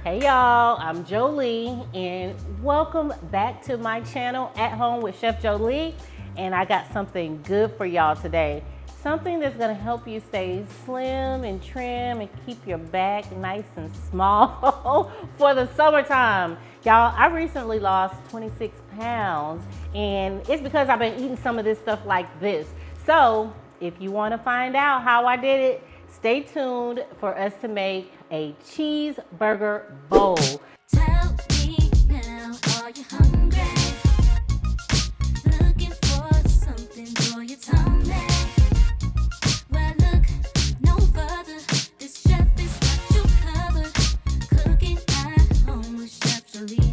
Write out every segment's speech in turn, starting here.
Hey y'all, I'm Jolie and welcome back to my channel At Home with Chef Jolie. And I got something good for y'all today. Something that's gonna help you stay slim and trim and keep your back nice and small for the summertime. Y'all, I recently lost 26 pounds and it's because I've been eating some of this stuff like this. So if you wanna find out how I did it, stay tuned for us to make a cheeseburger bowl. Tell me now, are you hungry? Looking for something for your tummy? Well, look no further. This chef is got you covered. Cooking at home with Chef Jolie.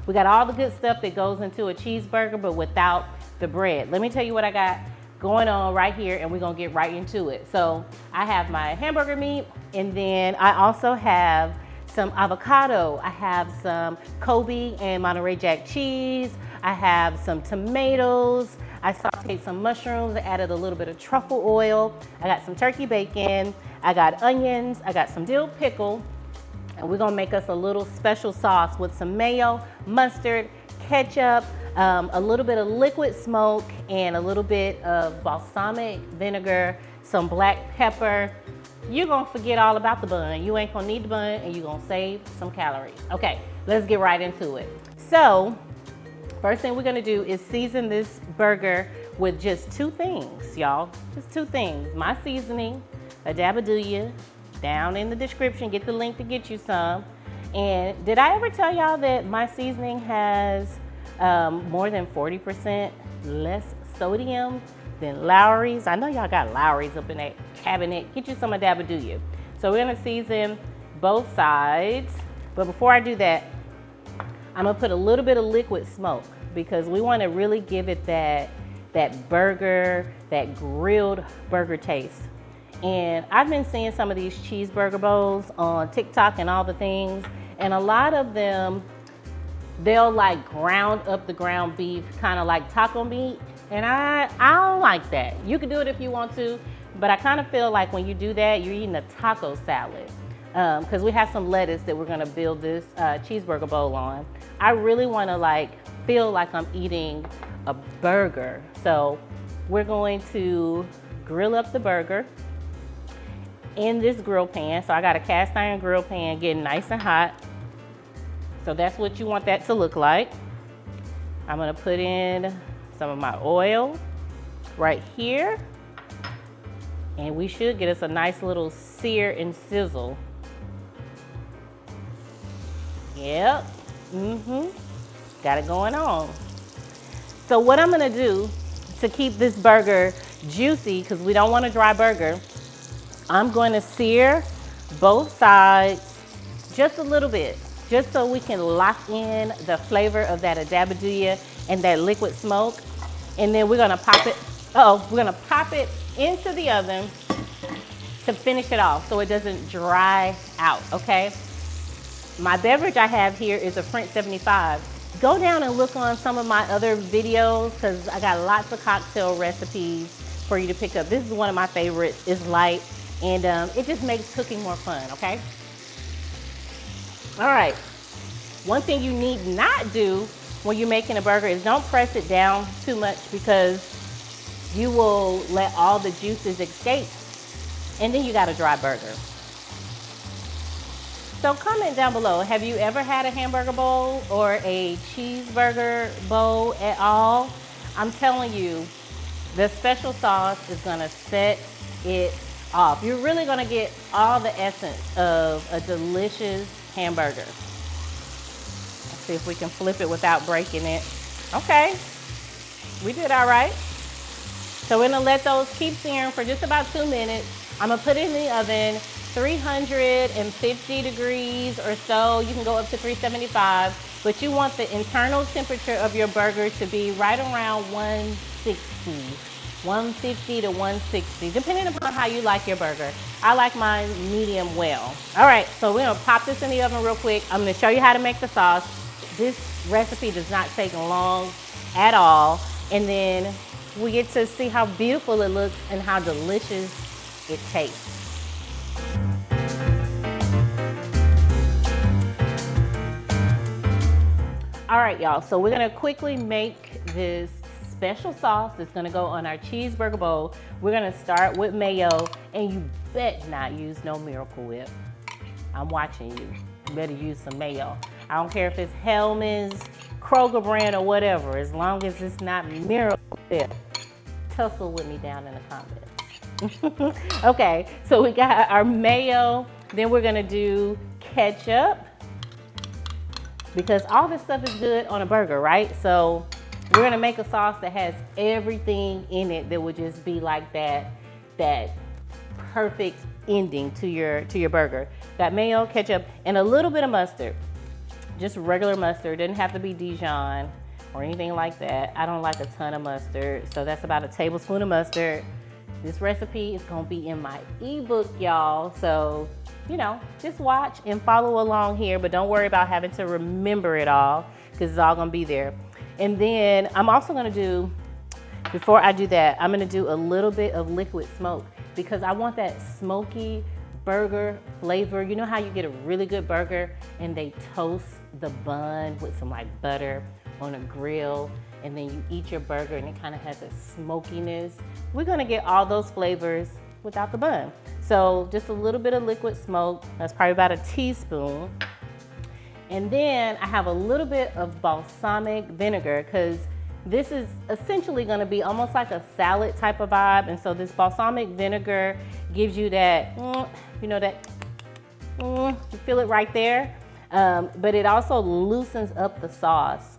We got all the good stuff that goes into a cheeseburger, but without the bread. Let me tell you what I got going on right here, and we're gonna get right into it. So I have my hamburger meat, and then I also have some avocado. I have some Kobe and Monterey Jack cheese. I have some tomatoes. I sauteed some mushrooms. I added a little bit of truffle oil. I got some turkey bacon. I got onions. I got some dill pickle. And we're gonna make us a little special sauce with some mayo, mustard, ketchup, a little bit of liquid smoke, and a little bit of balsamic vinegar, some black pepper. You're gonna forget all about the bun. You ain't gonna need the bun, and you're gonna save some calories. Okay, let's get right into it. So, first thing we're gonna do is season this burger with just two things, y'all. Just two things. My seasoning, a dabadooya, down in the description. Get the link to get you some. And did I ever tell y'all that my seasoning has more than 40% less sodium than Lowry's? I know y'all got Lowry's up in that cabinet. Get you some of dabadooya. So we're gonna season both sides. But before I do that, I'm gonna put a little bit of liquid smoke because we wanna really give it that burger, that grilled burger taste. And I've been seeing some of these cheeseburger bowls on TikTok and all the things, and a lot of them, they'll like ground up the ground beef, kind of like taco meat, and I don't like that. You can do it if you want to, but I kind of feel like when you do that, you're eating a taco salad, because we have some lettuce that we're gonna build this cheeseburger bowl on. I really wanna like feel like I'm eating a burger. So we're going to grill up the burger in this grill pan. So I got a cast iron grill pan getting nice and hot. So that's what you want that to look like. I'm gonna put in some of my oil right here. And we should get us a nice little sear and sizzle. Yep, got it going on. So what I'm gonna do to keep this burger juicy, because we don't want a dry burger, I'm going to sear both sides just a little bit, just so we can lock in the flavor of that dabadooya and that liquid smoke. And then we're gonna pop it into the oven to finish it off so it doesn't dry out, okay? My beverage I have here is a French 75. Go down and look on some of my other videos because I got lots of cocktail recipes for you to pick up. This is one of my favorites. It's light. And it just makes cooking more fun, okay? All right, one thing you need not do when you're making a burger is don't press it down too much because you will let all the juices escape and then you got a dry burger. So comment down below, have you ever had a hamburger bowl or a cheeseburger bowl at all? I'm telling you, the special sauce is gonna set it off. You're really gonna get all the essence of a delicious hamburger. Let's see if we can flip it without breaking it. Okay, we did all right. So we're gonna let those keep searing for just about 2 minutes. I'm gonna put it in the oven, 350 degrees or so. You can go up to 375, but you want the internal temperature of your burger to be right around 150 to 160, depending upon how you like your burger. I like mine medium well. All right, so we're gonna pop this in the oven real quick. I'm gonna show you how to make the sauce. This recipe does not take long at all. And then we get to see how beautiful it looks and how delicious it tastes. All right, y'all, so we're gonna quickly make this special sauce that's gonna go on our cheeseburger bowl. We're gonna start with mayo, and you bet not use no Miracle Whip. I'm watching you. You better use some mayo. I don't care if it's Hellman's, Kroger brand, or whatever, as long as it's not Miracle Whip. Tussle with me down in the comments. Okay, so we got our mayo, then we're gonna do ketchup, because all this stuff is good on a burger, right? So we're gonna make a sauce that has everything in it that would just be like that perfect ending to your burger. Got mayo, ketchup, and a little bit of mustard. Just regular mustard, didn't have to be Dijon or anything like that. I don't like a ton of mustard, so that's about a tablespoon of mustard. This recipe is gonna be in my ebook, y'all, so just watch and follow along here, but don't worry about having to remember it all, because it's all gonna be there. And then I'm also gonna do, before I do that, I'm gonna do a little bit of liquid smoke, because I want that smoky burger flavor. You know how you get a really good burger and they toast the bun with some like butter on a grill, and then you eat your burger and it kind of has a smokiness? We're gonna get all those flavors without the bun. So just a little bit of liquid smoke, that's probably about a teaspoon. And then I have a little bit of balsamic vinegar, because this is essentially gonna be almost like a salad type of vibe. And so this balsamic vinegar gives you that, you feel it right there. But it also loosens up the sauce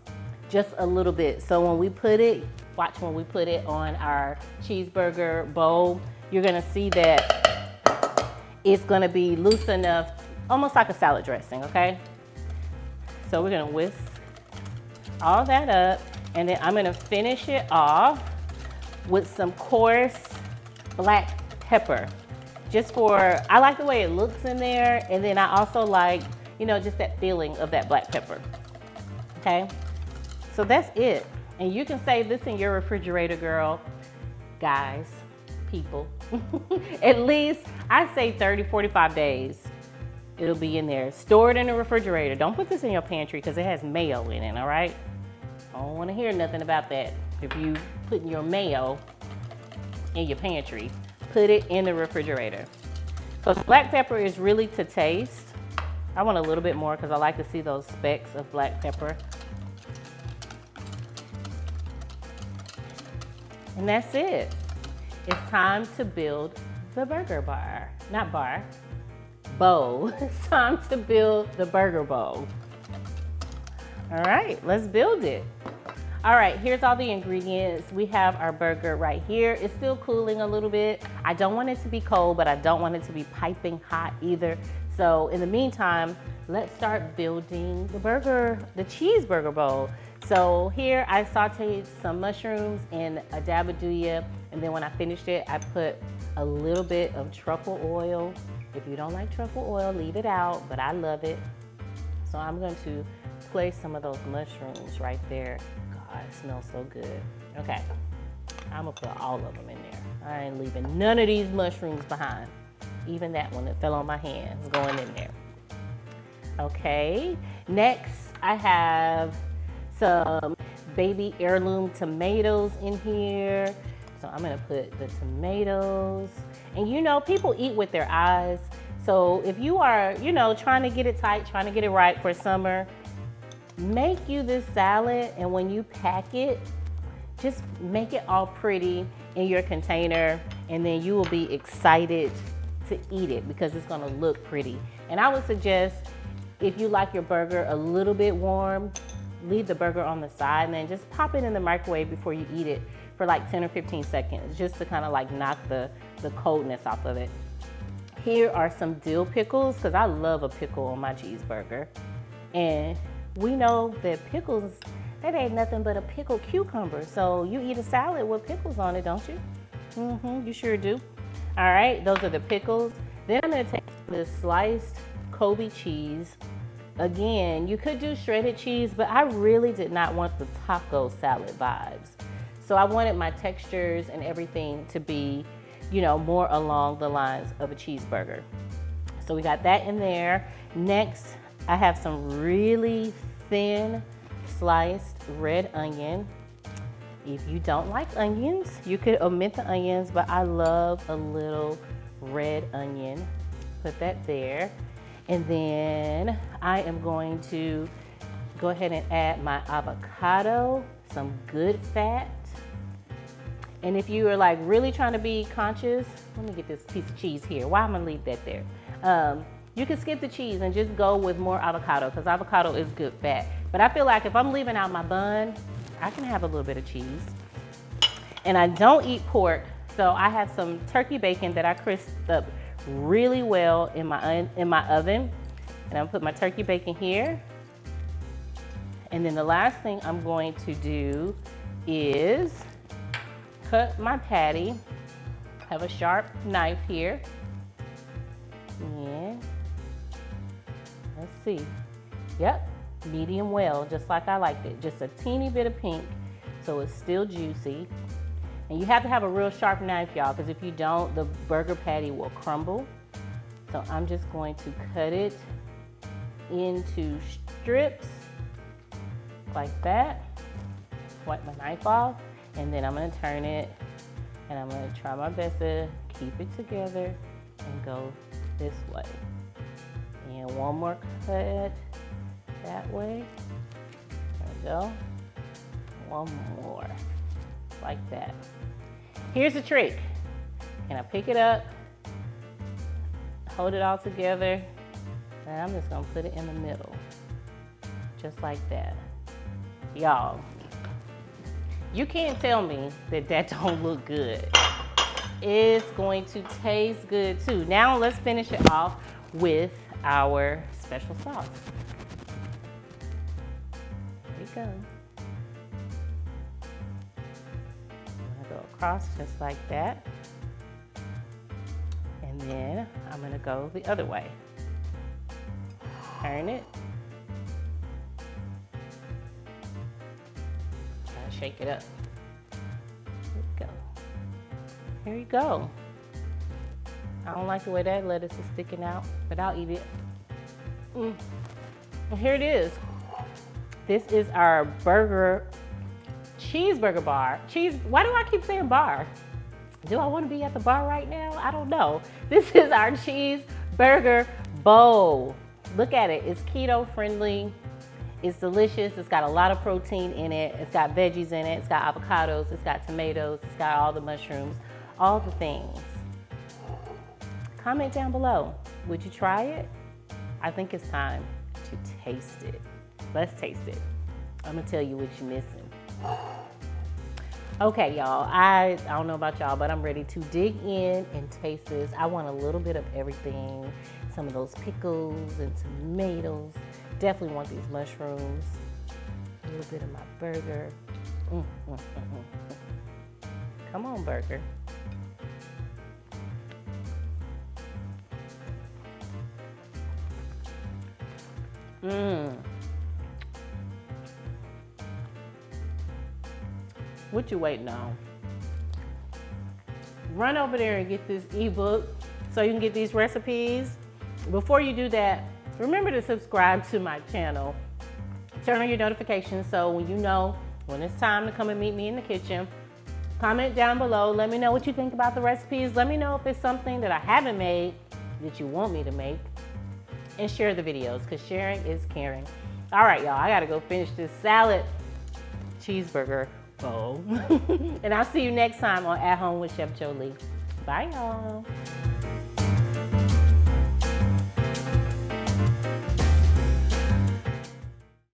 just a little bit. So when we put it, watch when we put it on our cheeseburger bowl, you're gonna see that it's gonna be loose enough, almost like a salad dressing, okay? So we're gonna whisk all that up, and then I'm gonna finish it off with some coarse black pepper. I like the way it looks in there, and then I also like, just that feeling of that black pepper, okay? So that's it. And you can save this in your refrigerator, girl, guys, people. At least, I say 30, 45 days. It'll be in there. Store it in the refrigerator. Don't put this in your pantry, because it has mayo in it, all right? I don't want to hear nothing about that. If you putting your mayo in your pantry, put it in the refrigerator. So black pepper is really to taste. I want a little bit more, because I like to see those specks of black pepper. And that's it. It's time to build the burger bowl. It's time to build the burger bowl. All right, let's build it. All right, here's all the ingredients. We have our burger right here. It's still cooling a little bit. I don't want it to be cold, but I don't want it to be piping hot either. So in the meantime, let's start building the cheeseburger bowl. So here I sauteed some mushrooms in a dabadouya, and then when I finished it, I put a little bit of truffle oil. If you don't like truffle oil, leave it out, but I love it. So I'm going to place some of those mushrooms right there. God, it smells so good. Okay, I'm gonna put all of them in there. I ain't leaving none of these mushrooms behind. Even that one that fell on my hand is going in there. Okay, next I have some baby heirloom tomatoes in here. So I'm gonna put the tomatoes. And people eat with their eyes. So if you are, trying to get it tight, trying to get it right for summer, make you this salad, and when you pack it, just make it all pretty in your container, and then you will be excited to eat it, because it's gonna look pretty. And I would suggest, if you like your burger a little bit warm, leave the burger on the side and then just pop it in the microwave before you eat it for like 10 or 15 seconds, just to kind of like knock the coldness off of it. Here are some dill pickles, because I love a pickle on my cheeseburger. And we know that pickles, that ain't nothing but a pickled cucumber. So you eat a salad with pickles on it, don't you? You sure do. All right, those are the pickles. Then I'm gonna take this sliced Kobe cheese. Again, you could do shredded cheese, but I really did not want the taco salad vibes. So I wanted my textures and everything to be, more along the lines of a cheeseburger. So we got that in there. Next, I have some really thin sliced red onion. If you don't like onions, you could omit the onions, but I love a little red onion. Put that there. And then I am going to go ahead and add my avocado, some good fat. And if you are like really trying to be conscious, let me get this piece of cheese here. Why am I gonna leave that there? You can skip the cheese and just go with more avocado because avocado is good fat. But I feel like if I'm leaving out my bun, I can have a little bit of cheese. And I don't eat pork, so I have some turkey bacon that I crisped up really well in my oven. And I'm gonna put my turkey bacon here. And then the last thing I'm going to do is cut my patty. I have a sharp knife here. And let's see. Yep, medium well, just like I liked it. Just a teeny bit of pink, so it's still juicy. And you have to have a real sharp knife, y'all, because if you don't, the burger patty will crumble. So I'm just going to cut it into strips like that. Wipe my knife off, and then I'm gonna turn it, and I'm gonna try my best to keep it together and go this way. And one more cut that way. There we go. One more, like that. Here's the trick. And I pick it up, hold it all together, and I'm just gonna put it in the middle, just like that. Y'all, you can't tell me that that don't look good. It's going to taste good too. Now let's finish it off with our special sauce. There we go. I'm gonna go across just like that. And then I'm gonna go the other way. Turn it. Shake it up. There we go. Here you go. I don't like the way that lettuce is sticking out, but I'll eat it. And here it is. This is our cheeseburger bar. Why do I keep saying bar? Do I want to be at the bar right now? I don't know. This is our cheeseburger bowl. Look at it. It's keto friendly. It's delicious. It's got a lot of protein in it. It's got veggies in it. It's got avocados. It's got tomatoes. It's got all the mushrooms, all the things. Comment down below. Would you try it? I think it's time to taste it. Let's taste it. I'm gonna tell you what you're missing. Okay, y'all. I don't know about y'all, but I'm ready to dig in and taste this. I want a little bit of everything. Some of those pickles and tomatoes. Definitely want these mushrooms. A little bit of my burger. Come on, burger. What you waiting on? Run over there and get this ebook so you can get these recipes. Before you do that, remember to subscribe to my channel. Turn on your notifications so when you know when it's time to come and meet me in the kitchen. Comment down below. Let me know what you think about the recipes. Let me know if it's something that I haven't made that you want me to make. And share the videos because sharing is caring. All right, y'all. I got to go finish this salad cheeseburger bowl. And I'll see you next time on At Home with Chef Jolie. Bye, y'all.